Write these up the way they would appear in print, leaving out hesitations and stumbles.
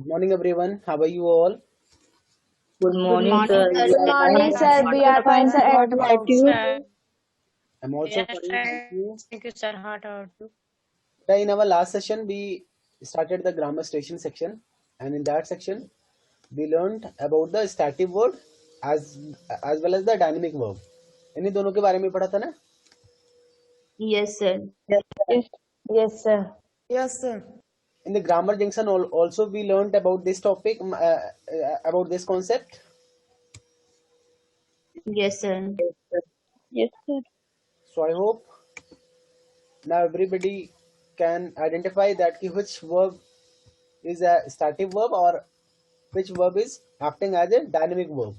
Good morning, everyone. How are you all? Good Good morning, sir. morning, sir. We Good are morning, fine. sir. We are fine, sir. And what about you? Sir. I'm also Yes, fine, thank you. thank you, sir. How about you? In our last session, we started the grammar station section, and in that section, we learned about the static word as as well as the dynamic verb. इन्हीं दोनों के बारे में पढ़ा था ना? Yes, sir. Yes, yes, sir. Yes, sir. In the grammar junction, also we learned about this topic, about this concept. Yes, sir. Yes, sir. So I hope now everybody can identify that which verb is a static verb or which verb is acting as a dynamic verb.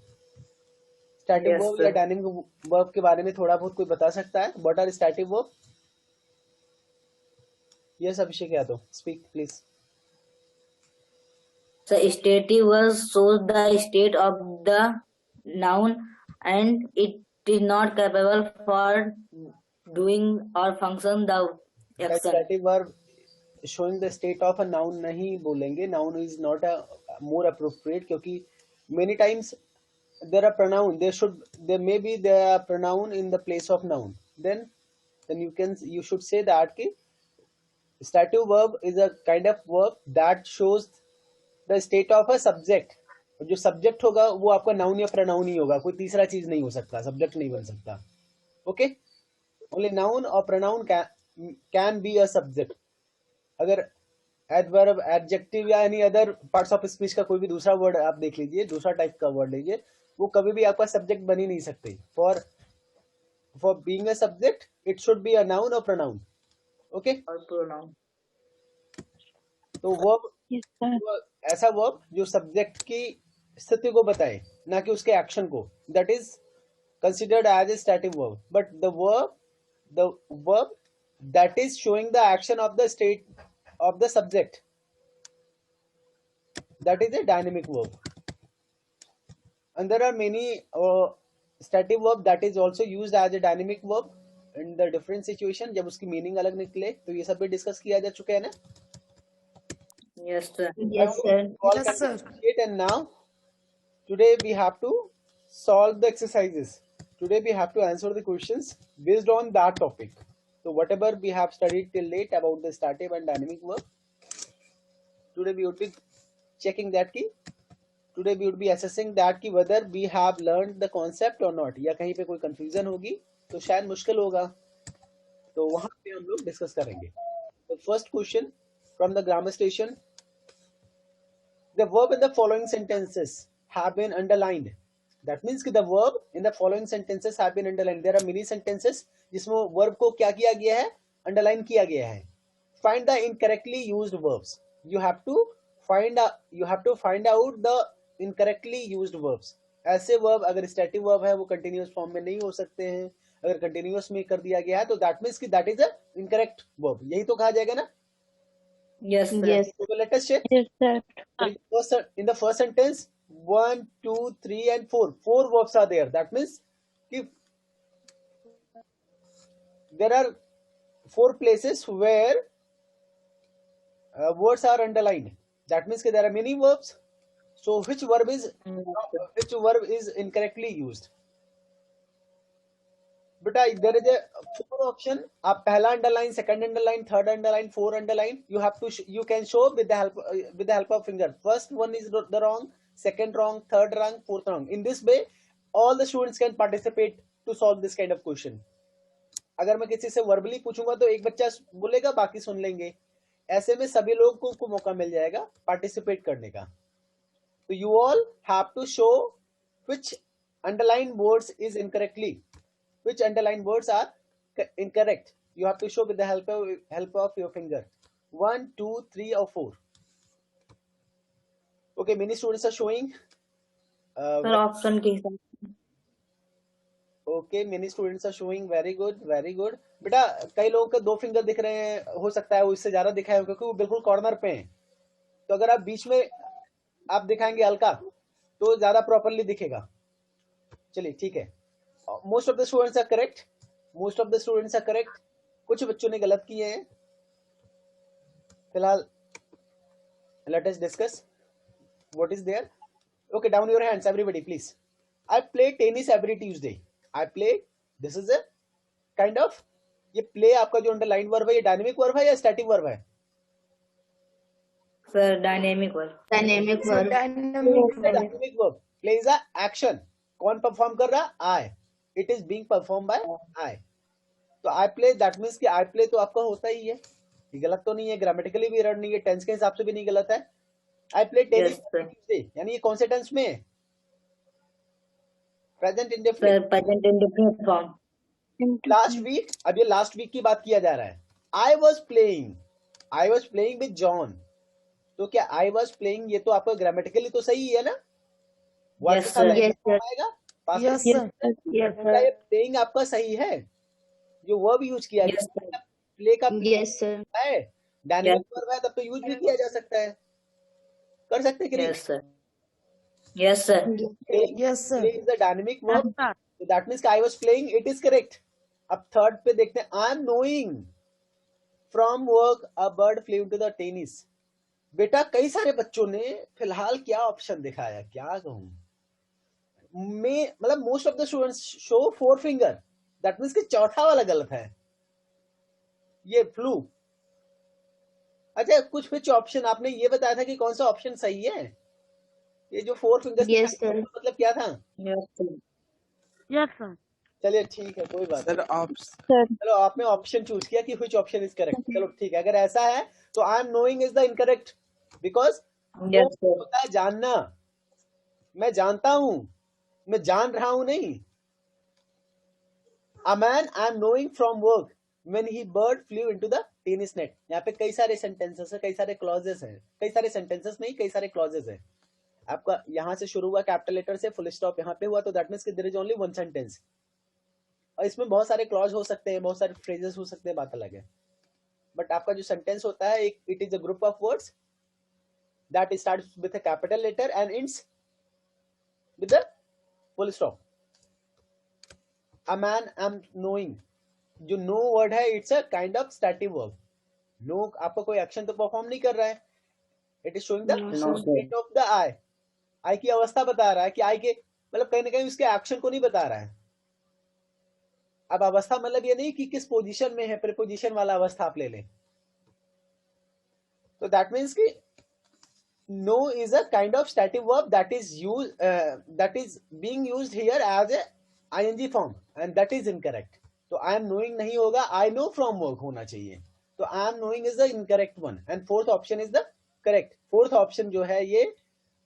Static Yes, verb या sir. Dynamic verb के बारे में थोड़ा बहुत कोई बता सकता है? What are static verb? Yes Abhishek Yadav, speak please. So, stative verb shows the state of the noun and it is not capable for doing or function the action. Static verb showing the state of a noun नहीं बोलेंगे. Noun is not a more appropriate क्योंकि many times there are pronoun. There may be the pronoun in the place of noun. Then you should say that कि stative verb is a kind of verb that shows the state of a subject. जो subject होगा वो आपका noun या pronoun ही होगा, कोई तीसरा चीज नहीं हो सकता, सब्जेक्ट नहीं बन सकता. ओके, ओनली नाउन और pronoun can be a subject. अगर एडवर्ब, एडजेक्टिव या any other parts of speech का कोई भी दूसरा वर्ड आप देख लीजिए, दूसरा टाइप का वर्ड लीजिए, वो कभी भी आपका सब्जेक्ट बन ही नहीं सकते. For being a subject it should be a noun और प्रनाउन. Okay, Or pronoun. तो वर्ब Yes, sir. ऐसा वर्ब जो सब्जेक्ट की स्थिति को बताए, ना कि उसके एक्शन को, that is considered as a static verb. But the verb that is showing the action of the state of the subject, that is a dynamic verb. And there are many static verb that is also used as a dynamic verb in the different situation. जब उसकी meaning अलग निकले तो ये सब भी discuss किया जा चुका है ना? Yes, sir. Yes, sir. All Yes, can sir. appreciate. And now today we have to solve the exercises. Today we have to answer the questions based on that topic. So whatever we have studied till late about the stative and dynamic verb, today we would be checking that key. Today we would be assessing that ki whether we have learned the concept or not, या कहीं पे कोई confusion होगी तो शायद मुश्किल होगा, तो वहां पे हम लोग डिस्कस करेंगे. The first question from the grammar station: the verb in the following sentences have been underlined. That means कि the verb in the following sentences have been underlined. There are many sentences जिसमें verb को क्या किया गया है? Underline किया गया है. Find the incorrectly used verbs. You have to find out the incorrectly used verbs. ऐसे verb अगर static verb है वो continuous form में नहीं हो सकते हैं. अगर continuous में कर दिया गया है तो that means कि that is a incorrect verb. यही तो कहा जाएगा ना? Yes, sir. Yes, So let us check. yes, sir. In the first sentence, 1, 2, 3 and 4 verbs are there. That means if there are 4 places where words are underlined, that means there are many verbs. So which verb is incorrectly used? बेटा there is a 4 option. आप पहला underline, second underline, third underline, fourth underline. You can show with the help of finger. First one is the wrong, second wrong, third wrong, fourth wrong. In this way, all the students can participate to solve this kind of question. अगर मैं किसी से verbally पूछूंगा तो एक बच्चा बोलेगा, बाकी सुन लेंगे. ऐसे में सभी लोगों को मौका मिल जाएगा पार्टिसिपेट करने का. तो you all have to show which underlined words is incorrectly. Which underlined words are incorrect? You have to show with the help of your finger. 1, 2, 3 or 4. Okay, many students are showing. Sir, option के हिसाब से. Okay, many students are showing. Very good, very good. बेटा कई लोगों के 2 finger दिख रहे हैं, हो सकता है वो इससे ज्यादा दिखाए क्योंकि वो बिल्कुल कॉर्नर पे हैं. तो अगर आप बीच में आप दिखाएंगे हल्का तो ज्यादा प्रॉपरली दिखेगा. चलिए ठीक है. Most of the students are correct. Most of the students are correct. कुछ बच्चों ने गलत किए हैं. फिलहाल let us discuss. what is there? Okay, down your hands, everybody, please. I play tennis every Tuesday. I play. This is a kind of, ये play आपका जो underline verb है, ये dynamic verb है या static verb है? Sir, dynamic verb. Dynamic verb. Dynamic verb. Play is a action. कौन perform कर रहा? I. It is being performed by I. तो I play, that means कि I play तो आपका होता ही है, ये गलत तो नहीं है, ग्रामेटिकली भी एरर नहीं है, टेंस के हिसाब से भी नहीं गलत है. I play tennis every Tuesday, यानी ये कौन से टेंस में है? Present indefinite. Sir, present indefinite form. Last week, अब ये लास्ट वीक की बात किया जा रहा है. I was playing with John. तो क्या आई वॉज प्लेइंग, ये तो आपका ग्रामेटिकली तो सही है ना? Yes, sir. Yes, sir. Yes, sir. Yes, क्या ये प्लेइंग आपका सही है? जो वर्ब यूज किया Yes, sir. गया प्ले का Yes, sir. है, डायनेमिक वर्ब है, तब तो यूज भी किया जा सकता है. कर सकते हैं कि नहीं? Yes, sir. Yes, sir. Yes, sir. Play is the dynamic verb. So that means I was playing, it is correct. अब थर्ड पे देखते हैं. I am knowing from work a bird flew into the tennis. बेटा कई सारे बच्चों ने फिलहाल क्या ऑप्शन दिखाया, क्या कहूं मैं, मतलब most of the students show 4 finger. That means कि चौथा वाला गलत है, ये फ्लू. अच्छा, कुछ ऑप्शन आपने ये बताया था कि कौन सा ऑप्शन सही है? ये जो 4 फिंगर्स Yes, sir. मतलब क्या था? Yes, sir. Yes, sir. चलिए ठीक है, कोई बात नहीं. सर आप Sir. चलो आपने ऑप्शन चूज किया कि which ऑप्शन इज करेक्ट. चलो ठीक है, अगर ऐसा है तो I am knowing is the incorrect, because Yes, sir. होता है जानना. मैं जानता हूं, मैं जान रहा हूं नहीं. A man I am knowing from work when he bird flew into the tennis net. यहाँ पे कई सारे सेंटेंसेस है, कई सारे क्लॉजेस हैं, कई सारे सेंटेंसेस नहीं, कई सारे क्लॉजेस हैं. आपका यहाँ से शुरू हुआ कैपिटल लेटर से, फुल स्टॉप यहाँ पे हुआ, तो that means there is only one sentence. और इसमें बहुत सारे क्लॉज हो सकते हैं, बहुत सारे फ्रेजेस हो सकते हैं, बात अलग है. बट आपका जो सेंटेंस होता है, it is a group of words that starts with a capital letter and ends with a full stop. A man am knowing, जो नो वर्ड है, it's a kind of static verb. No आपका कोई action तो perform नहीं कर रहा है. It is showing the No, sir. State of the I. I की अवस्था बता रहा है कि आई के, मतलब कहीं ना कहीं उसके एक्शन को नहीं बता रहा है. अब अवस्था मतलब ये नहीं कि किस पोजीशन में है, प्रीपोजिशन वाला अवस्था आप ले लें. तो दैट मीन्स कि know is a kind of static verb that is being used here as a ING form, and that is incorrect. तो आई एम नोइंग नहीं होगा, आई नो फ्रॉम वर्क होना चाहिए. तो I am knowing is the incorrect one, and fourth option is the correct. Fourth option जो है, ये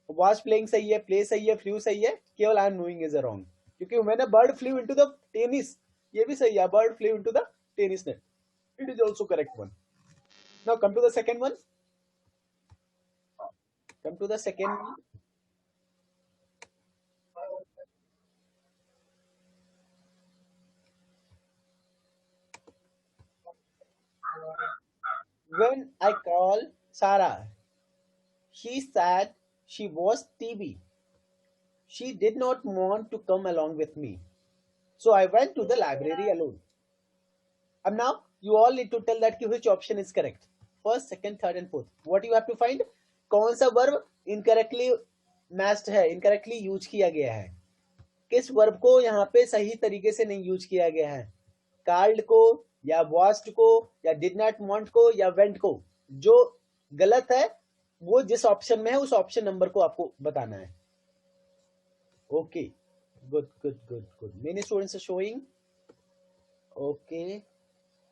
was playing सही है, प्ले सही है, फ्लू सही है, केवल I am knowing is wrong. क्योंकि मैंने bird flew into the tennis, ये भी सही है, bird flew into the tennis net, it is also correct one. Now come to the second one. Come to the second one. When I called Sarah, she said she was TB. She did not want to come along with me. So I went to the library alone. And now you all need to tell that which option is correct. First, second, third and fourth. What you have to find? कौन सा verb incorrectly matched है, incorrectly use किया गया है, किस verb को यहाँ पे सही तरीके से नहीं यूज किया गया है, कॉल्ड को या वॉच्ड को या डिड नॉट वांट को या वेंट को. जो गलत है वो जिस ऑप्शन में है उस ऑप्शन नंबर को आपको बताना है. Okay, good good good good. Many students are showing. Okay,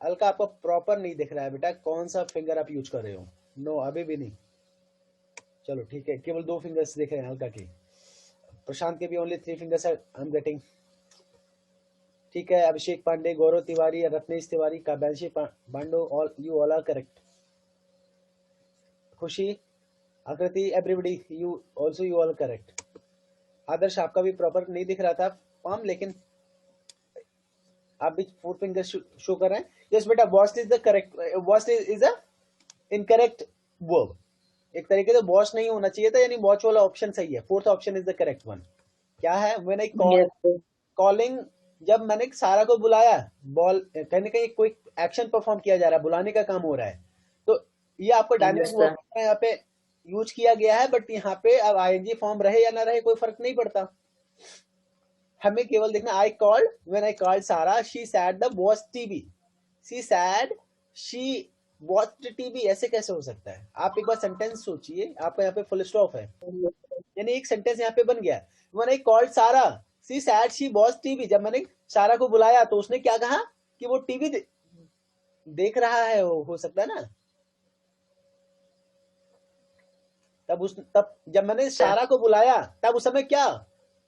Alka आपको प्रॉपर नहीं दिख रहा है बेटा, कौन सा फिंगर आप यूज कर रहे हो? नो, अभी भी नहीं. चलो ठीक है, केवल 2 फिंगर्स दिख रहे हैं हल्का के. प्रशांत के भी only 3 fingers I am getting. ठीक है, अभिषेक पांडे, गौरव Tiwari, Ratnesh Tiwari, Kavyanshi Bando, all you all are correct. Khushi, Aakriti, everybody you also you all correct. Adarsh आपका भी प्रॉपर नहीं दिख रहा था पाम, लेकिन आप भी 4 फिंगर्स शो कर रहे हैं. यस बेटा, wast is the correct, wast is a incorrect verb. एक तरीके से वॉच नहीं होना चाहिए था, यानी वॉच वाला ऑप्शन सही है. Fourth option is the correct one. क्या है? When I Yes, sir. Calling, जब मैंने सारा को बुलाया, बॉल कहीं ना कहीं कोई एक्शन परफॉर्म किया जा रहा है, बुलाने का काम हो रहा है. तो ये आपको डायनेमिक Yes, वर्ब है यहाँ पे. यूज किया गया है, बट यहाँ पे अब आईएनजी फॉर्म रहे या ना रहे कोई फर्क नहीं पड़ता, हमें केवल देखना I called, when I called Sara, she said the watch TV, she said she watched TV, ऐसे कैसे हो सकता है? आप एक बार सेंटेंस सोचिए, आपका यहाँ पे फुल स्टॉप है, यानी एक सेंटेंस यहाँ पे बन गया। When I called Sara she said she watched TV, जब मैंने सारा को बुलाया तो उसने क्या कहा कि वो टीवी देख रहा है, हो सकता है ना। तब जब मैंने सारा को बुलाया तब उस समय क्या,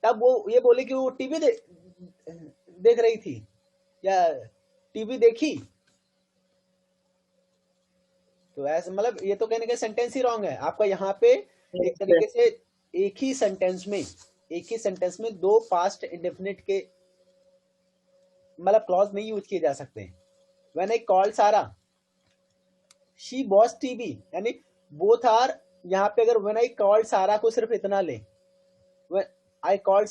तब वो ये बोले कि वो टीवी देख रही थी या टीवी देखी, तो ऐसा मतलब ये तो कहने का सेंटेंस ही रॉन्ग है आपका। यहाँ पे एक तरीके से एक ही सेंटेंस में दो पास्ट इंडेफिनिट के मतलब क्लॉज नहीं यूज किए जा सकते। When I called Sara she watch TV, यानी बोथ आर, यहाँ पे अगर व्हेन आई कॉल्ड सारा को सिर्फ इतना ले, आई कॉल्ड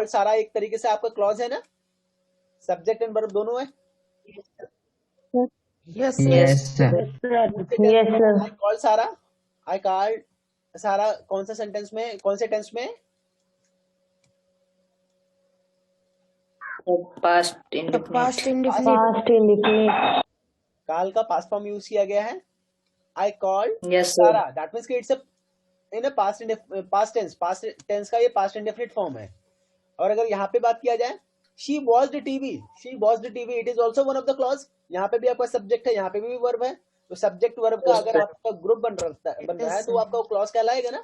सारा एक तरीके से आपका क्लॉज है ना, सब्जेक्ट एंड वर्ब दोनों है। Yes, Yes, sir. sir. आई कॉल्ड सारा कौन सा सेंटेंस में, कौन से टेंस में? Past The indefinite. past indefinite. indefinite. काल का पास्ट फॉर्म यूज किया गया है, आई कॉल्ड Yes, sir. सारा, दैट मींस कि इट्स इन पास्ट टेंस का ये पास्ट इंडेफिनिट फॉर्म है। और अगर यहाँ पे बात किया जाए she watched TV, it is also one of the clause, यहाँ पे भी आपका सब्जेक्ट है, यहाँ पे भी वर्ब है, तो सब्जेक्ट वर्ब का अगर आपका ग्रुप बन रहा है तो आपका क्लॉज कहलाएगा ना।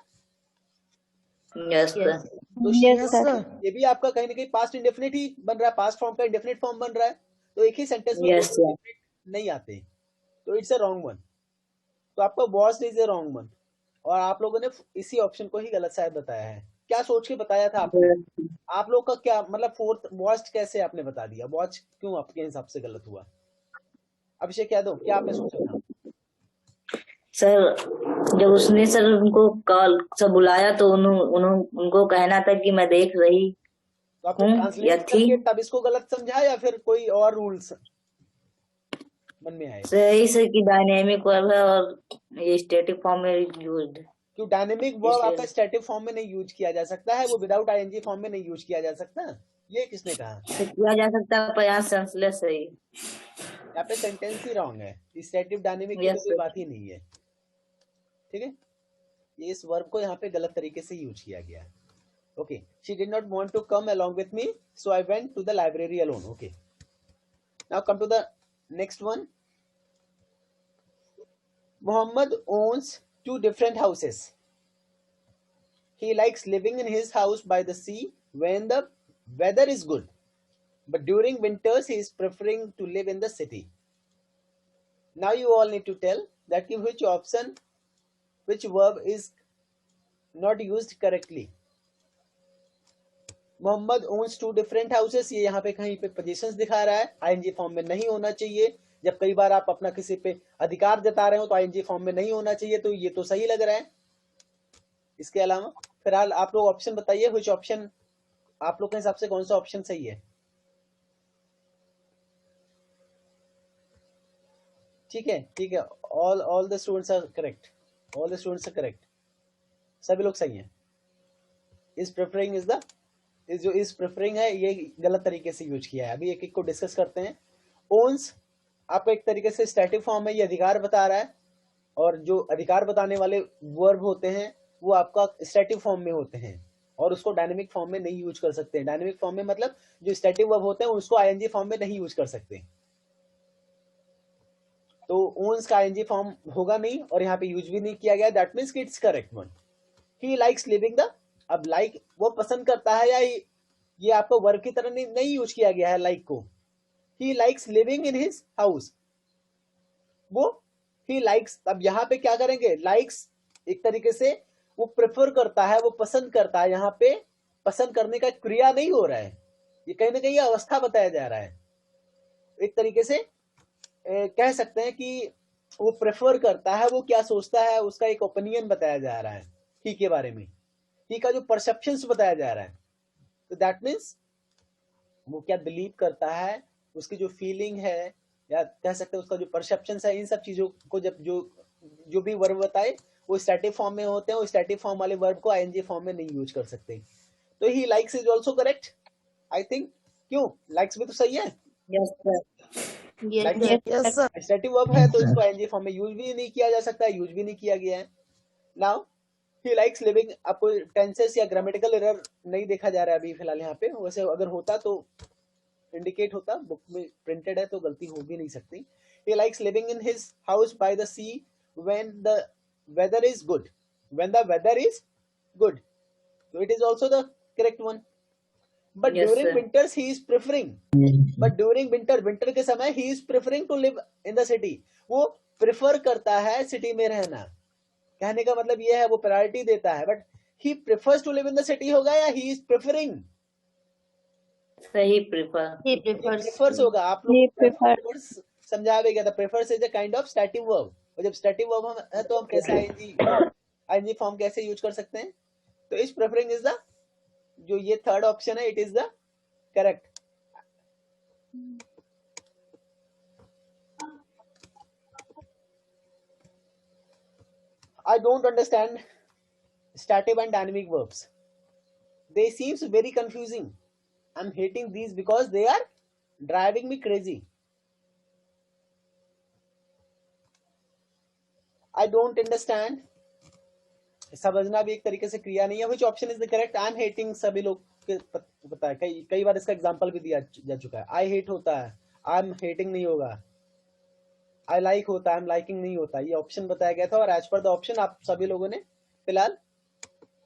Yes, sir. तो Yes, sir. ये भी आपका कहीं ना कहीं पास्ट इंडेफिनिट ही बन रहा है, पास्ट फॉर्म का इंडेफिनिट फॉर्म बन रहा है, तो एक ही सेंटेंस में Yes, sir. नहीं आते, तो इट्स अ रॉन्ग वन। तो आपका watch is a wrong one, और आप लोगों ने इसी ऑप्शन को ही गलत शायद बताया है। क्या सोच के बताया था आपने? आप लोग का क्या मतलब फोर्थ वॉच कैसे आपने बता दिया, वॉच क्यों आपके हिसाब से गलत हुआ? अभिषेक यादव, क्या आपने सोचा था? सर जब उसने सर उनको कॉल से बुलाया तो उनको कहना था कि मैं देख रही तो आपने हूँ या ट्रांसलेट थी। करके तब इसको गलत समझा या फिर कोई और रूल्स मन में आए? सही सर की डायनेमिक वर्ब है और ये स्टैटिक फॉर्म में यूज्ड। क्यों डायनेमिक वर्ब आपका स्टैटिक फॉर्म में नहीं यूज किया जा सकता है, वो विदाउट आईएनजी फॉर्म में नहीं यूज किया जा सकता, ये किसने कहा? किया जा सकता है पर यहाँ सेंसलेस है। यहाँ पे सेंटेंस ही रॉन्ग है, स्टैटिक डायनेमिक की Yes, तो कोई sir. बात ही नहीं है, ठीक है। ये इस वर्ब को यहाँ पे गलत तरीके से यूज किया गया है। Okay, she did not want to come along with me so I went to the library alone. Okay, now come to the next one. Muhammad owns two different houses. He likes living in his house by the sea when the weather is good, but during winters he is preferring to live in the city. Now you all need to tell that which verb is not used correctly. Mohammad owns two different houses, ये यहाँ पे कहीं पे positions दिखा रहा है, ING form में नहीं होना चाहिए। जब कई बार आप अपना किसी पे अधिकार जता रहे हो तो आईएनजी फॉर्म में नहीं होना चाहिए, तो ये तो सही लग रहा है। इसके अलावा फिलहाल आप लोग ऑप्शन बताइए, which ऑप्शन आप लोग के हिसाब से कौन सा ऑप्शन सही है? ठीक है, all the students are correct, सभी लोग सही हैं। इज प्रेफरिंग है ये गलत तरीके से यूज किया है। अभी एक एक को डिस्कस करते हैं। ओन्स आपका एक तरीके से स्टैटिक फॉर्म है, ये अधिकार बता रहा है, और जो अधिकार बताने वाले वर्ब होते हैं वो आपका स्टैटिक फॉर्म में होते हैं और उसको डायनेमिक फॉर्म में नहीं यूज कर सकते। डायनेमिक फॉर्म में मतलब जो स्टैटिक वर्ब होते हैं उसको आईएनजी फॉर्म में नहीं यूज कर सकते, तो ओन्स का आईएनजी फॉर्म होगा नहीं और यहाँ पे यूज भी नहीं किया गया, that means it's correct one. He likes living the, अब लाइक वो पसंद करता है, या ये आपको वर्ब की तरह नहीं यूज किया गया है लाइक को। He likes living in his house, वो ही लाइक्स, अब यहाँ पे क्या करेंगे, लाइक्स एक तरीके से वो प्रेफर करता है, वो पसंद करता है, यहाँ पे पसंद करने का क्रिया नहीं हो रहा है, ये कहीं ना कहीं अवस्था बताया जा रहा है। एक तरीके से कह सकते हैं कि वो प्रेफर करता है, वो क्या सोचता है, उसका एक ओपिनियन बताया जा रहा है ही के बारे में, ही का जो परसेप्शंस बताया जा रहा है। तो दैट मीन्स वो क्या बिलीव करता है, उसकी जो फीलिंग है या कह सकते हैं उसका जो परसेप्शन है, इन सब चीजों को जब जो भी वर्ब बताए वो स्टैटिक फॉर्म में होते हैं, वो स्टैटिक फॉर्म वाले वर्ब को आईएनजी फॉर्म में नहीं यूज कर सकते। तो he likes is also correct I think. क्यों, लाइक्स भी तो सही है। Yes, sir. Yes, likes sir. Static verb है तो इसको आईएनजी फॉर्म में यूज भी नहीं किया जा सकता, यूज भी नहीं किया गया है। नाउ ही लाइक्स लिविंग, आपको टेंसेस या ग्रामेटिकल एरर नहीं देखा जा रहा है अभी फिलहाल यहाँ पे, वैसे अगर होता तो इंडिकेट होता, बुक में प्रिंटेड है तो गलती हो भी नहीं सकती। He likes living in his house by the sea when the weather is good. When the weather is good. So it is also the correct one. But Yes, during sir. winters he is preferring. But during winter के समय he is preferring to live in the city. वो prefer करता है city में रहना। कहने का मतलब ये है वो प्रायोरिटी देता है, but he prefers to live in the city होगा या he is preferring? सही प्रिफर। He ये prefers. प्रेफर्स होगा। आप He लोग prefers. प्रेफर्स समझा भी गया था। Prefers is a kind of static verb, और जब स्टैटिक वर्ब है तो हम कैसे आईएनजी फॉर्म कैसे यूज कर सकते हैं? तो इस प्रेफरिंग इज द, जो ये थर्ड ऑप्शन है, it is the correct. I don't understand stative and dynamic verbs. They seems very confusing. I'm hating these because they are driving me crazy. I don't understand. समझना भी एक तरीके से क्रिया नहीं है। Which option is the correct? I'm hating सभी लोग पता है, कई बार इसका एग्जांपल भी दिया जा चुका है। I hate होता है, I'm hating नहीं होगा। I like होता है, I'm liking नहीं होता। ये ऑप्शन बताया गया था और एज पर द ऑप्शन आप सभी लोगों ने फिलहाल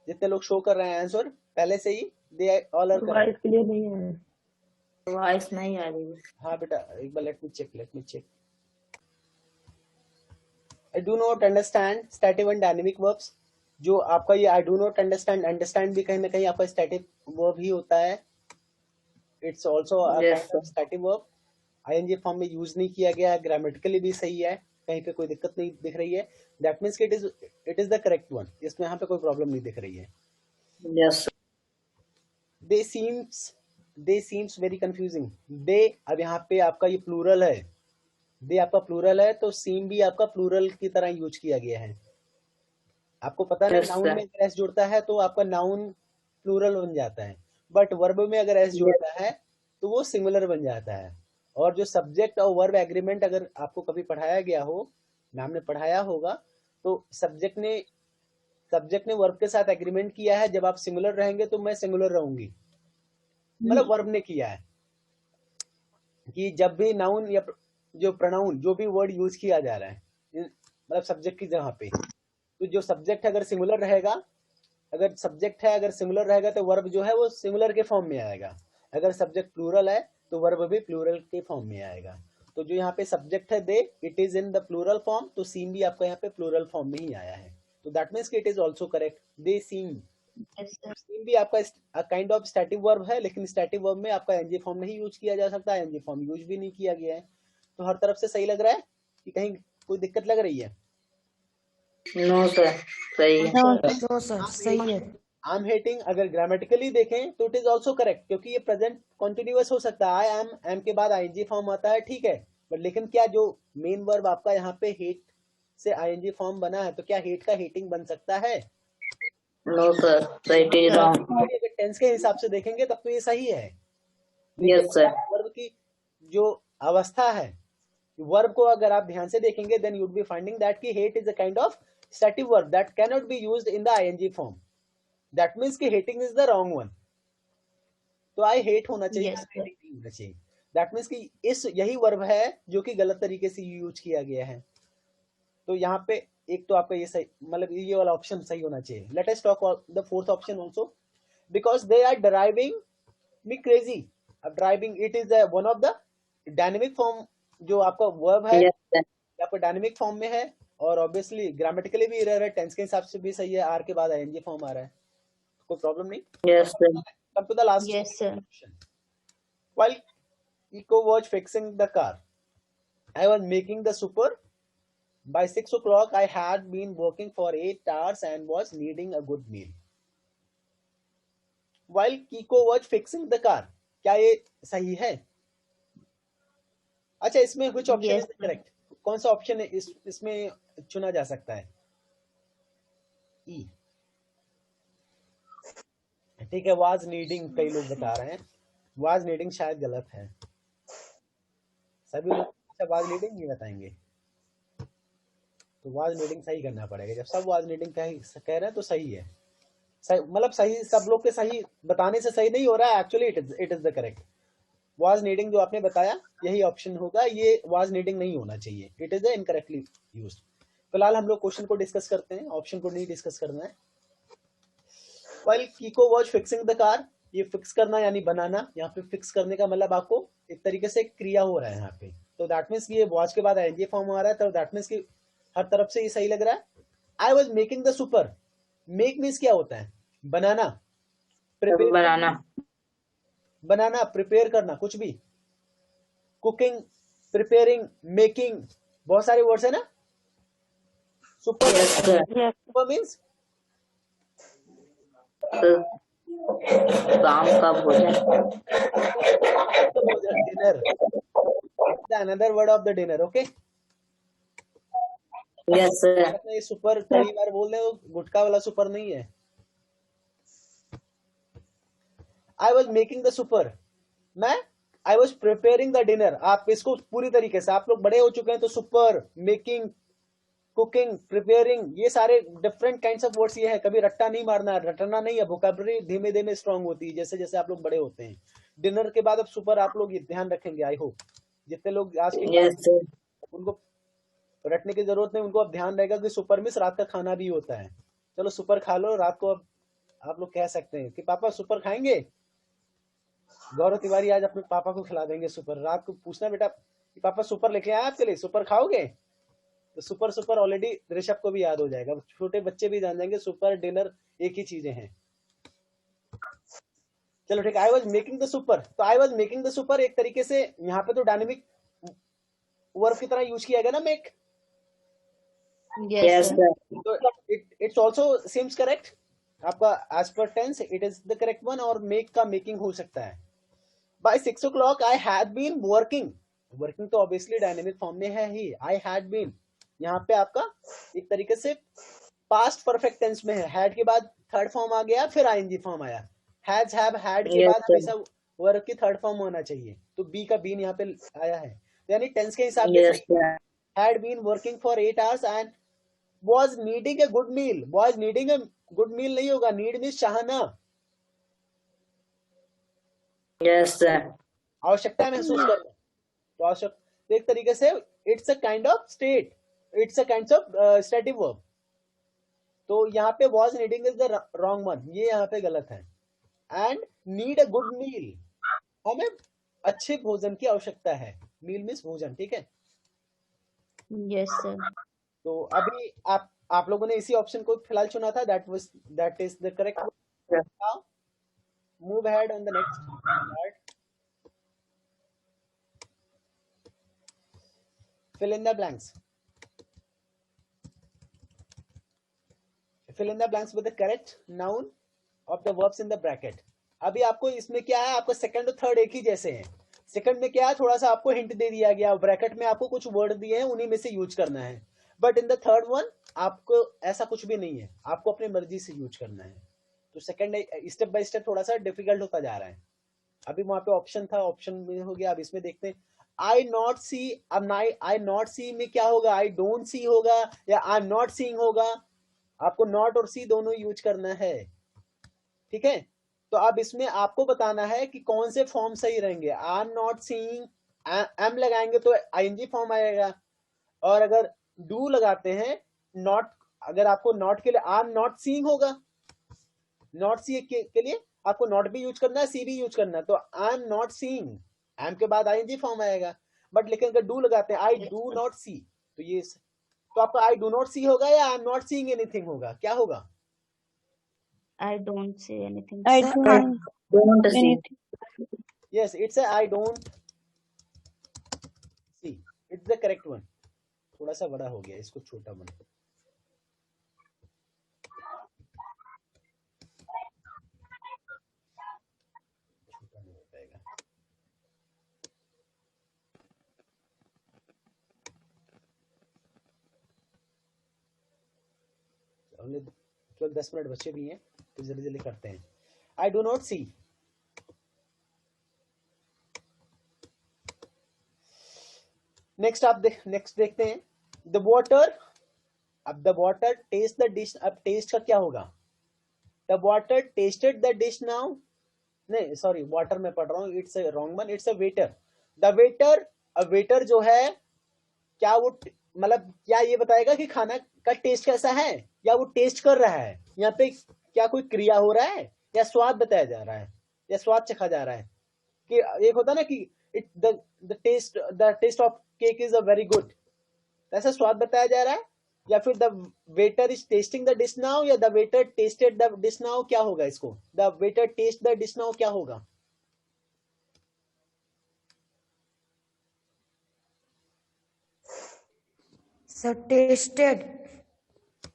जितने लोग शो कर रहे हैं आंसर पहले से ही they all are correct. Voice clear नहीं है। वॉइस नहीं आ रही। हाँ बेटा एक बार let me check. I do not understand stative and dynamic verbs. जो आपका ये I do not understand भी कहीं ना कहीं आपका stative verb ही होता है। It's also a Yes, kind of stative verb. ING form में यूज नहीं किया गया, ग्रामेटिकली भी सही है, कहीं पे कोई दिक्कत नहीं दिख रही है। That means it is the correct one. इसमें यहाँ पे कोई प्रॉब्लम नहीं दिख रही है। yes, They seems very confusing. They, अब यहाँ पे आपका ये प्लूरल है, दे आपका प्लूरल है तो सीम भी आपका प्लूरल की तरह यूज किया गया है। आपको पता है Yes, नाउन sir. में अगर एस जुड़ता है तो आपका नाउन प्लूरल बन जाता है, बट वर्ब में अगर एस जुड़ता है तो वो सिंगुलर बन जाता है। और जो सब्जेक्ट और वर्ब एग्रीमेंट अगर आपको कभी पढ़ाया गया हो, मैम ने पढ़ाया होगा, तो सब्जेक्ट ने वर्ब के साथ एग्रीमेंट किया है, जब आप सिंगुलर रहेंगे तो मैं सिंगुलर रहूंगी, मतलब वर्ब ने किया है कि जब भी नाउन या जो प्रोनाउन जो भी वर्ड यूज किया जा रहा है मतलब सब्जेक्ट की जगह पे, तो जो सब्जेक्ट अगर सिंगुलर रहेगा, अगर सब्जेक्ट है अगर सिंगुलर रहेगा तो वर्ब जो है वो सिंगुलर के फॉर्म में आएगा। अगर सब्जेक्ट प्लूरल है तो वर्ब भी प्लूरल के फॉर्म में आएगा। तो जो यहाँ पे सब्जेक्ट है they, it is in the plural form, तो सीम भी आपका यहाँ पे प्लूरल फॉर्म में ही आया है। तो दैट मीन्स कि इट इज ऑल्सो करेक्ट। दे सीम, सीम भी आपका काइंड ऑफ स्टैटिक वर्ब है, लेकिन स्टैटिक वर्ब में आपका एनजी फॉर्म नहीं यूज किया जा सकता, एनजी फॉर्म यूज भी नहीं किया गया है। तो हर तरफ से सही लग रहा है कि कहीं कोई दिक्कत लग रही है? नो सर, सही है। नो सर सही है। आई एम हेटिंग अगर ग्रामेटिकली देखें तो इट इज ऑल्सो करेक्ट, क्योंकि ये प्रेजेंट कॉन्टिन्यूअस हो सकता है। आई एम के बाद आईएनजी फॉर्म आता है, ठीक है, बट लेकिन क्या जो मेन वर्ब आपका यहाँ पे हेट से आईएनजी फॉर्म बना है, तो क्या हेट का हेटिंग बन सकता है? No sir, so it is wrong. अगर टेंस के हिसाब से देखेंगे तब तो ये सही है। Yes sir. वर्ब की जो अवस्था है, वर्ब को अगर आप ध्यान से देखेंगे, then you would be finding that कि hate is a kind of static verb that can not be used in the ING form. That means कि hating is the wrong one. तो आई हेट होना चाहिए, Yes, sir. hating नहीं होना चाहिए। That means कि इस यही वर्ब है जो कि गलत तरीके से यूज किया गया है। तो यहाँ पे एक तो आपका ये सही, मतलब ये वाला ऑप्शन सही होना चाहिए। Let us talk the fourth option also, because they are driving me crazy. अब driving it is one of the dynamic form, जो आपका वर्ब है यस सर। आपका डायनेमिक फॉर्म में है, और ऑब्वियसली ग्रामेटिकली भी एरर है, टेंस के हिसाब से भी सही है, आर के बाद आईएनजी फॉर्म आ रहा है, कोई प्रॉब्लम नहीं। Yes sir. Come to the last Yes, sir. option. While Eco was fixing the car, I was making the super. By 6 o'clock, I had been working for 8 hours and was needing a good meal. While Kiko was fixing the car, क्या ये सही है? अच्छा, इसमें which option Yes, is the correct? कौन सा option है इसमें चुना जा सकता है? ई। ठीक है, वाज नीडिंग कई लोग बता रहे हैं, वाज नीडिंग शायद गलत है। सभी लोग अच्छा वाज नीडिंग नहीं बताएंगे, तो वाज नीडिंग सही करना पड़ेगा। जब सब वाज नीडिंग कह रहे हैं तो सही है, सही मतलब सही, सब लोग के सही बताने से सही नहीं हो रहा है, actually it is the correct. Was needing जो आपने बताया यही ऑप्शन होगा, ये वाज नीडिंग नहीं होना चाहिए, it is the incorrectly used. फिलहाल हम लोग क्वेश्चन को डिस्कस करते हैं, ऑप्शन को नहीं डिस्कस करना है। While Kiko was fixing the car, ये फिक्स करना यानी बनाना, यहाँ पे फिक्स करने का मतलब आपको एक तरीके से क्रिया हो रहा है यहाँ पे, तो दैट मीन्स ये वॉच के बाद आईएनजी फॉर्म आ रहा है, तो दैट मीन्स कि हर तरफ से ये सही लग रहा है। I was making the super, make means क्या होता है, बनाना, प्रिपेयर बनाना, बनाना, प्रिपेयर करना कुछ भी, कुकिंग, प्रिपेयरिंग, मेकिंग, बहुत सारे वर्ड्स है ना। Super, yes sir, super means काम का भोजन, dinner, another word of the dinner, okay. Yes sir, ये सुपर कई बार बोल रहे हो, गुटखा वाला सुपर नहीं है। I was making the supper, मैं I was preparing the dinner. आप इसको पूरी तरीके से, आप लोग बड़े हो चुके हैं तो सुपर, मेकिंग, कुकिंग, प्रिपेयरिंग, ये सारे डिफरेंट काइंड्स ऑफ वर्ड्स ये है, कभी रट्टा नहीं मारना है, रटना नहीं है, वोकैबुलरी धीमे धीमे स्ट्रांग होती है जैसे जैसे आप लोग बड़े होते हैं। डिनर के बाद अब सुपर आप लोग ये ध्यान रखेंगे, आई होप जितने लोग आज की यस क्लास, सर, उनको रटने की जरूरत नहीं, उनको अब ध्यान रहेगा कि सुपर मिस रात का खाना भी होता है। चलो सुपर खा लो रात को, अब आप लोग कह सकते हैं कि पापा सुपर खाएंगे। गौरव तिवारी आज अपने पापा को खिला देंगे सुपर, रात को पूछना बेटा कि पापा सुपर लेके आए आपके लिए, सुपर खाओगे, तो सुपर सुपर ऑलरेडी ऋषभ को भी याद हो जाएगा, छोटे बच्चे भी जान जाएंगे सुपर डिनर एक ही चीजें हैं। चलो ठीक, I was making the supper, तो I was making the supper एक तरीके से यहाँ पे तो डायनेमिक वर्ब की तरह यूज किया गया ना, make, Yes, yes sir. Sir, तो इट्स ऑल्सो सेम्स करेक्ट आपका, as per tense it is the correct one, और मेक का मेकिंग हो सकता है। By 6 o'clock I had been working, working तो ऑब्वियसली डायनेमिक फॉर्म में है ही, आई हैड बीन यहाँ पे आपका एक तरीके से पास्ट परफेक्ट टेंस में है, हैड के बाद थर्ड फॉर्म आ गया, फिर आईएनजी फॉर्म आया, हैज हैव हैड के यस बाद सर, हमेशा वर्ब की थर्ड फॉर्म होना चाहिए, तो बी का बीन यहाँ पे आया है, यानी टेंस के हिसाब से yes sir, had been working for 8 hours and was needing a good meal, was needing a good meal नहीं होगा, need means चाहना, यस सर, आवश्यकता महसूस करना, तो आवश्यक, तो एक तरीके से it's a kind of state, it's a kind of stative verb, तो यहाँ पे was needing is the wrong one, ये यहाँ पे गलत है। And need a good meal, हमें अच्छे भोजन की आवश्यकता है, मील मीन्स भोजन, ठीक है। Yes, sir. तो अभी आप लोगों ने इसी ऑप्शन को फिलहाल चुना था, that is the correct. Now move ahead on the next part, fill in the blanks, fill in the blanks with the correct noun of the verbs in the bracket। अभी आपको इसमें क्या है, आपको सेकंड और थर्ड एक ही जैसे हैं, सेकंड में क्या है, थोड़ा सा आपको हिंट दे दिया गया, ब्रैकेट में आपको कुछ वर्ड दिए हैं, उन्हीं में से यूज करना है, but in the third one आपको ऐसा कुछ भी नहीं है, आपको अपनी मर्जी से यूज करना है, तो सेकंड स्टेप बाय स्टेप थोड़ा सा डिफिकल्ट होता जा रहा है। अभी वहां पे ऑप्शन था, ऑप्शन में हो गया, अब इसमें देखते हैं आई नॉट सी, अब आई नॉट सी में क्या होगा, आई डोंट सी होगा या आई एम नॉट सीइंग होगा, आपको नॉट और सी दोनों यूज करना है, ठीक है। तो अब इसमें आपको बताना है कि कौन से फॉर्म सही रहेंगे, I am not seeing, am लगाएंगे तो आईएनजी फॉर्म आएगा, और अगर डू लगाते हैं, नॉट, अगर आपको नॉट के लिए आई एम नॉट सीइंग होगा, नॉट सी के लिए आपको नॉट भी यूज करना है, सी भी यूज करना है, तो I am not seeing, am के बाद आईएनजी फॉर्म आएगा, बट लेकिन अगर डू लगाते हैं, आई डू नॉट सी, तो ये, तो आपका आई डू नॉट सी होगा या आई एम नॉट सीइंग एनीथिंग होगा, क्या होगा। I don't say anything. I Sir. don't don't see, anything. Yes it's I don't see, it's the correct one. थोड़ा सा बड़ा हो गया, इसको छोटा बना, छोटा नहीं हो पाएगा। हमने तो 10 मिनट बचे भी हैं तो जल्दी जल्दी करते हैं. I do not see. Next देखते हैं. The water. अब the water taste the dish. अब टेस्ट का क्या होगा? The water tasted the dish now. नहीं सॉरी, वाटर में पढ़ रहा हूँ, it's a wrong one, it's a waiter. The waiter. A waiter जो है, क्या वो मतलब क्या ये बताएगा कि खाना का टेस्ट कैसा है, या वो टेस्ट कर रहा है? यहाँ पे क्या कोई क्रिया हो रहा है, या स्वाद बताया जा रहा है, या स्वाद चखा जा रहा है? कि एक होता ना कि it the taste of cake is a very good, ऐसा स्वाद बताया जा रहा है, या फिर the waiter is tasting the dish now, या the waiter tasted the dish now? क्या होगा इसको? The waiter taste the dish now क्या होगा? Sir tasted.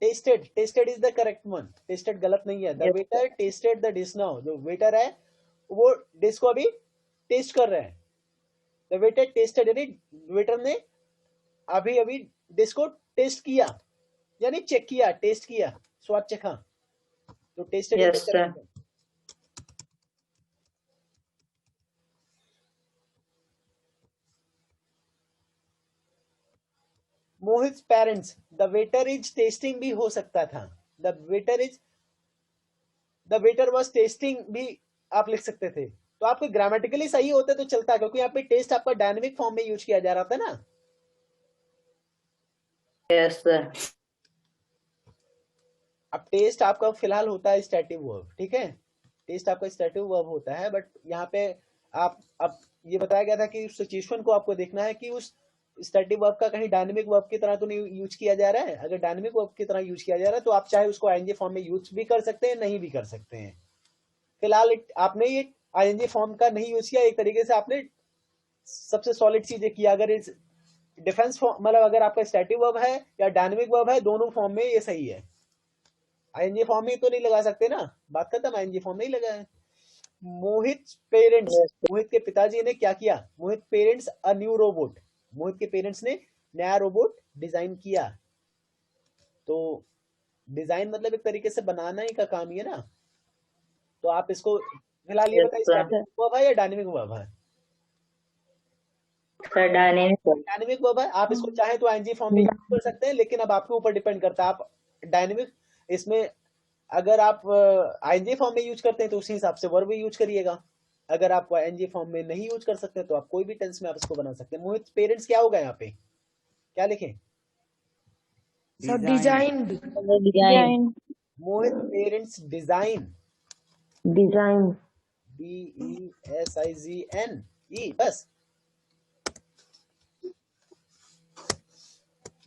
Tasted is the correct one. Tasted गलत नहीं है. The waiter tasted the dish now. जो वेटर है वो डिश को अभी टेस्ट कर रहे हैं. द वेटर टेस्टेड यानी वेटर ने अभी अभी डिश को टेस्ट किया, यानी चेक किया, टेस्ट किया, स्वाद चखा. तो tested Yes, sir. Mohit parents. The waiter is testing भी हो सकता था. द वेटर वाज टेस्टिंग भी आप लिख सकते थे. तो आपको ग्रामेटिकली सही होते तो चलता, क्योंकि यहाँ पे टेस्ट आपका डायनेमिक फॉर्म में यूज किया जा रहा था ना. Yes, sir. अब टेस्ट आपका फिलहाल होता है स्टैटिक वर्ब, ठीक है. टेस्ट आपका स्टैटिक वर्ब होता है, बट यहाँ पे आप अब ये बताया गया था कि उस सिचुएशन को आपको देखना है कि उस स्टैटिक वर्ब का कहीं डायनेमिक वर्ब की तरह तो नहीं यूज किया जा रहा है. अगर डायनेमिक वर्ब की तरह यूज किया जा रहा है तो आप चाहे उसको आईएनजी फॉर्म में यूज भी कर सकते हैं, नहीं भी कर सकते हैं. फिलहाल आपने ये आईएनजी फॉर्म का नहीं यूज किया, एक तरीके से आपने सबसे सॉलिड चीज किया. अगर इस डिफेंस फॉर्म मतलब अगर आपका स्टैटिक वर्ब है या डायनेमिक वर्ब है, दोनों फॉर्म में ये सही है. आईएनजी फॉर्म में तो नहीं लगा सकते ना, बात खत्म. आईएनजी फॉर्म नहीं लगा है. मोहित पेरेंट्स. मोहित के पिताजी ने क्या किया? मोहित पेरेंट्स अ न्यू रोबोट. मोहित के पेरेंट्स ने नया रोबोट डिजाइन किया. तो डिजाइन मतलब एक तरीके से बनाना ही का काम ही है ना. तो आप इसको फिलहाल ये Yes, बताइए, sir. स्टैटिक वर्ब है या डायनेमिक वर्ब है? Sir, dynamic. डायनेमिक वर्ब है. आप इसको चाहे तो आईएनजी फॉर्म में यूज कर सकते हैं, लेकिन अब आपके ऊपर डिपेंड करता है. आप डायनेमिक इसमें अगर आप आईएनजी फॉर्म में यूज करते हैं तो उसी हिसाब से वर्ब यूज करिएगा. अगर आप आईएनजी फॉर्म में नहीं यूज कर सकते तो आप कोई भी टेंस में आप इसको बना सकते हैं. मोहित पेरेंट्स क्या होगा यहाँ पे, क्या लिखें? Sir designed. Design. Mohit parents design. Design. DESIGN बस.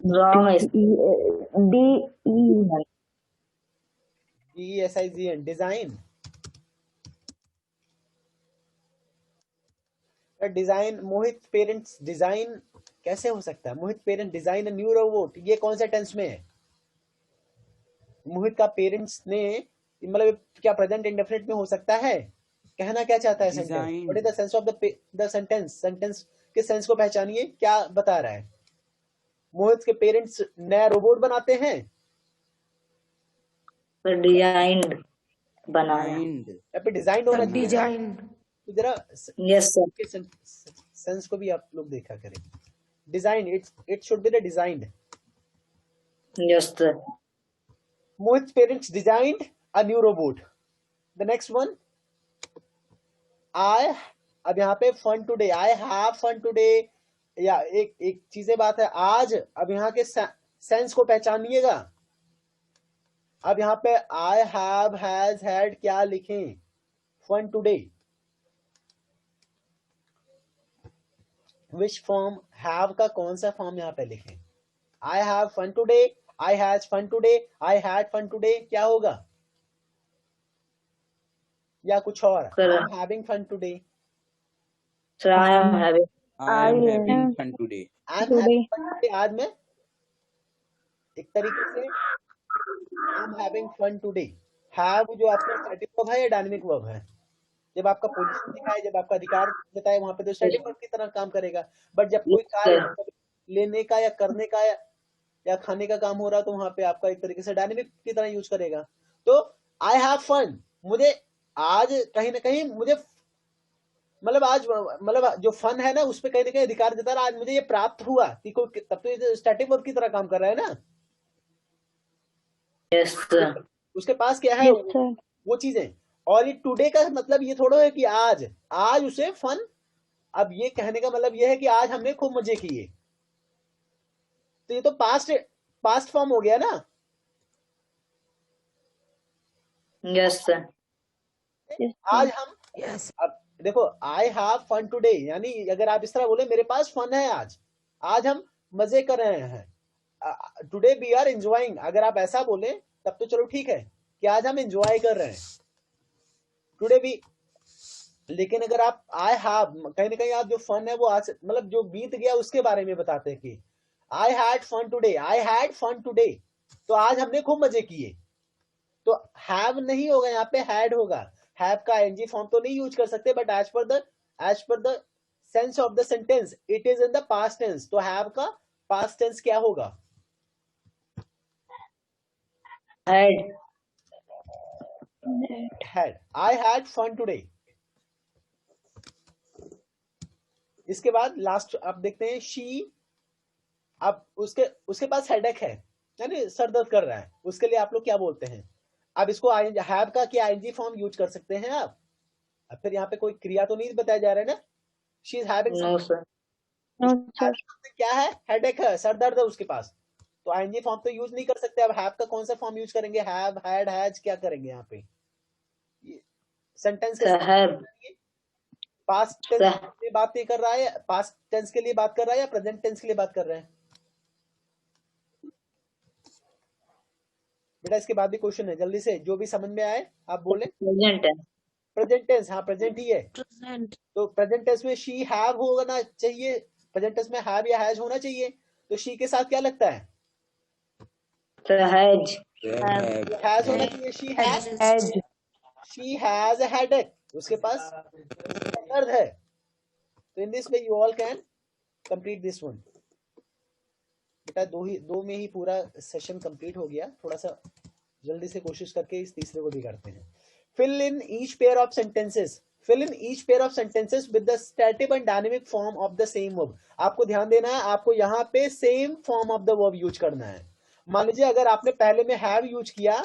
Wrong. DESIGN. DESIGN design. Design. Mohit parents design कैसे हो सकता है? Mohit parents design a new robot, ये कौन सा टेंस में है? मोहित का पेरेंट्स ने मतलब क्या प्रेजेंट इंडेफिनिट में हो सकता है? कहना क्या चाहता है sentence? What is the sense of the sentence? Sentence के सेंस को पहचानिए, क्या बता रहा है? मोहित के पेरेंट्स नया रोबोट बनाते हैं. Designed. बनाया. यहाँ पे डिजाइन होना चाहिए. डिजाइंड. तो जरा Yes, sir. के सेंस को भी आप लोग देखा करें. Design, it should be the designed. Yes, sir. Mohit's parents designed a new robot. The next one, अब यहाँ पे fun today, I have fun today, या एक चीजें बात है आज. अब यहाँ के सेंस को पहचानिएगा. अब यहाँ पे I have, has, had क्या लिखें? fun today. Which form? have का कौन सा फॉर्म यहाँ पे लिखें? I have fun today, I has fun today, I had fun today, क्या होगा? या कुछ और? Sir. I'm having fun today. Sir, I am having. I am having fun today. I'm having fun today. आज मैं एक तरीके से I'm having fun today. have जो आपका स्टैटिक वर्ब है या डायनेमिक वर्ब है? जब आपका पोजीशन दिखाए, जब आपका अधिकार बताए, वहां पे तो स्टैटिक वर्ब की तरह काम करेगा. बट जब कोई कार्य लेने का या करने का या खाने का काम हो रहा तो वहां पे आपका एक तरीके से डायनेमिक की तरह यूज करेगा. तो आई हैव फन, मुझे आज कहीं ना कहीं मुझे मतलब आज मतलब जो फन है ना उस पर कहीं ना कहीं अधिकार देता है, आज मुझे ये प्राप्त हुआ कि कोई, तब तो ये स्टैटिक वर्ब की तरह काम कर रहा है ना। Yes, sir. उसके पास क्या है Yes, sir. वो चीजें। और ये टुडे का मतलब ये थोड़ा है कि आज, आज उसे फन, अब ये कहने का मतलब ये है कि आज हमने खूब मजे किए, तो ये तो पास्ट पास्ट फॉर्म हो गया ना। Yes, sir. Yes, आज sir. हम, Yes. अब देखो आई हैव फन टुडे, यानी अगर आप इस तरह बोले मेरे पास फन है आज, आज हम मजे कर रहे हैं। टुडे वी आर एंजॉयिंग, अगर आप ऐसा बोले तब तो चलो ठीक है कि आज हम एंजॉय कर रहे हैं टुडे वी। लेकिन अगर आप आई हैव, कहीं ना कहीं आप जो फन है वो आज मतलब जो बीत गया उसके बारे में बताते हैं कि I had fun today, I had fun today, तो आज हमने खूब मजे किए। तो हैव नहीं होगा यहाँ पे, हैड होगा। हैव का एनजी फॉर्म तो नहीं यूज कर सकते, but as per the sense of the sentence it is in the past tense, तो हैव का पास्ट टेंस क्या होगा? Had. Had. I had fun today. इसके बाद लास्ट आप देखते हैं शी, अब उसके पास हेडेक है, यानी सर दर्द कर रहा है, उसके लिए आप लोग क्या बोलते हैं? अब इसको हैव का क्या आईएनजी फॉर्म यूज कर सकते हैं आप? अब फिर यहाँ पे कोई क्रिया तो नहीं बताया जा रहा है ना। She is having No, sir. No, sir. क्या है? हेडेक है, सर दर्द है उसके पास, तो आईएनजी फॉर्म तो यूज नहीं कर सकते। अब हैव का कौन सा फॉर्म यूज करेंगे? हैव, हैड, हैज, क्या करेंगे यहाँ पे? Sentence Sir, have. Past tense Sir. के लिए बात नहीं कर रहा है, पास्ट टेंस के लिए बात कर रहा है या प्रेजेंट टेंस के लिए बात कर रहे हैं? बेटा इसके बाद भी क्वेश्चन है, जल्दी से जो भी समझ में आए आप बोले। Present tense. प्रेजेंट टेंस, हाँ प्रेजेंट ही है, Present. तो प्रेजेंट टेंस में शी हैव होना चाहिए, प्रेजेंट टेंस में हैव या हैज होना चाहिए, तो शी के साथ क्या लगता है? Sir, has. Have. हैज होना चाहिए, she has, Edge. She has a headache, उसके पास दर्द है। तो in this way you all can complete this one. बेटा दो में ही पूरा सेशन कंप्लीट हो गया, थोड़ा सा जल्दी से कोशिश करके इस तीसरे को भी करते हैं। Fill in each pair of sentences, fill in each pair of sentences with the stative and dynamic form of the same verb। आपको ध्यान देना है, आपको यहाँ पे same form of the verb use करना है। मान लीजिए अगर आपने पहले में हैव यूज किया,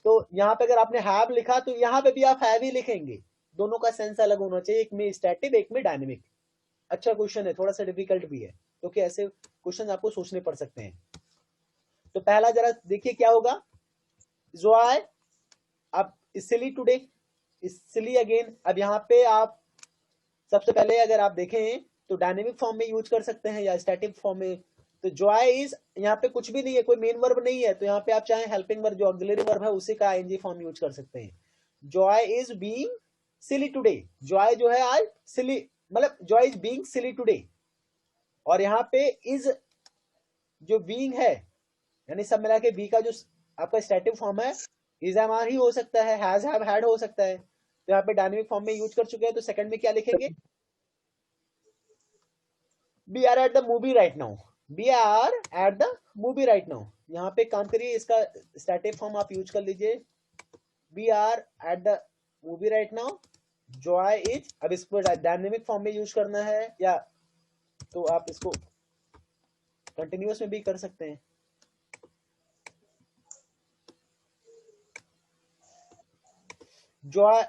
तो यहाँ पे अगर आपने हैव लिखा तो यहाँ पे भी आप हैव ही लिखेंगे, दोनों का सेंस अलग होना चाहिए, एक में स्टैटिव एक में डायनेमिक। अच्छा क्वेश्चन है, थोड़ा सा डिफिकल्ट भी है, क्योंकि ऐसे क्वेश्चन आपको सोचने पड़ सकते हैं। तो पहला जरा देखिए क्या होगा, जोआय, अब सिली टुडे, सिली अगेन। अब यहाँ पे आप सबसे पहले अगर आप देखें तो डायनेमिक फॉर्म में यूज कर सकते हैं या स्टैटिक फॉर्म में। तो जॉय इज, यहाँ पे कुछ भी नहीं है, कोई मेन वर्ब नहीं है, तो यहाँ पे आप चाहे हेल्पिंग वर्ब जो ऑक्सिलरी वर्ब है उसी का आईएनजी फॉर्म यूज कर सकते हैं। Joy is being silly today, Joy जो है आज सिली, मतलब Joy is being silly today. और यहाँ पे इज जो बीइंग है, यानी सब मिला के बी का जो आपका स्टैटिक फॉर्म है इज एम आर ही हो सकता है, हैज हैव हैड हो सकता है। तो यहाँ पे डायनेमिक फॉर्म में यूज कर चुके हैं, तो सेकंड में क्या लिखेंगे? We are at the movie right now, we are at the movie right now. यहाँ पे काम करिए, इसका स्टैटिक फॉर्म आप यूज कर लीजिए, we are at the movie right now. Joy is, अब इसको डायनेमिक फॉर्म में यूज करना है या तो आप इसको कंटिन्यूअस में भी कर सकते हैं। Joy,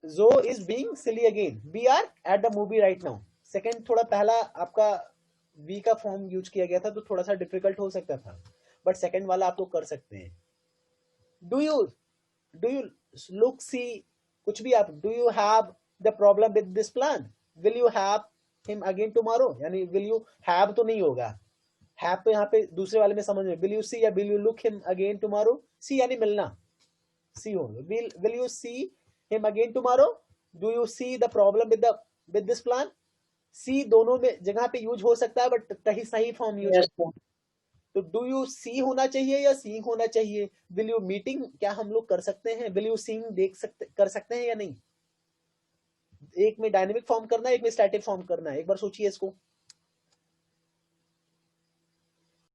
Zoe is being silly again. We are at the movie right now. Second थोड़ा पहला आपका वी का फॉर्म यूज किया गया था तो थोड़ा सा डिफिकल्ट हो सकता था, बट सेकेंड वाला आप लोग कर सकते हैं। डू यू लुक सी, कुछ भी आप, do you have the problem with this plan, will you have him again tomorrow, यानी विल यू हैव तो नहीं होगा, हैव तो यहाँ पे दूसरे वाले में समझ में, विल यू सी या will you look him again tomorrow, see यानी मिलना, सी होगा, will you see him again tomorrow, do you see the problem with this plan। सी दोनों में जगह पे यूज हो सकता है, बट कहीं सही फॉर्म यूज Yes, sir. तो डू यू सी होना चाहिए या सीइंग होना चाहिए? विल यू मीटिंग क्या हम लोग कर सकते हैं, विल यू सीइंग कर सकते हैं या नहीं? एक में डायनेमिक फॉर्म करना है, एक में स्टैटिक फॉर्म करना है, एक बार सोचिए इसको।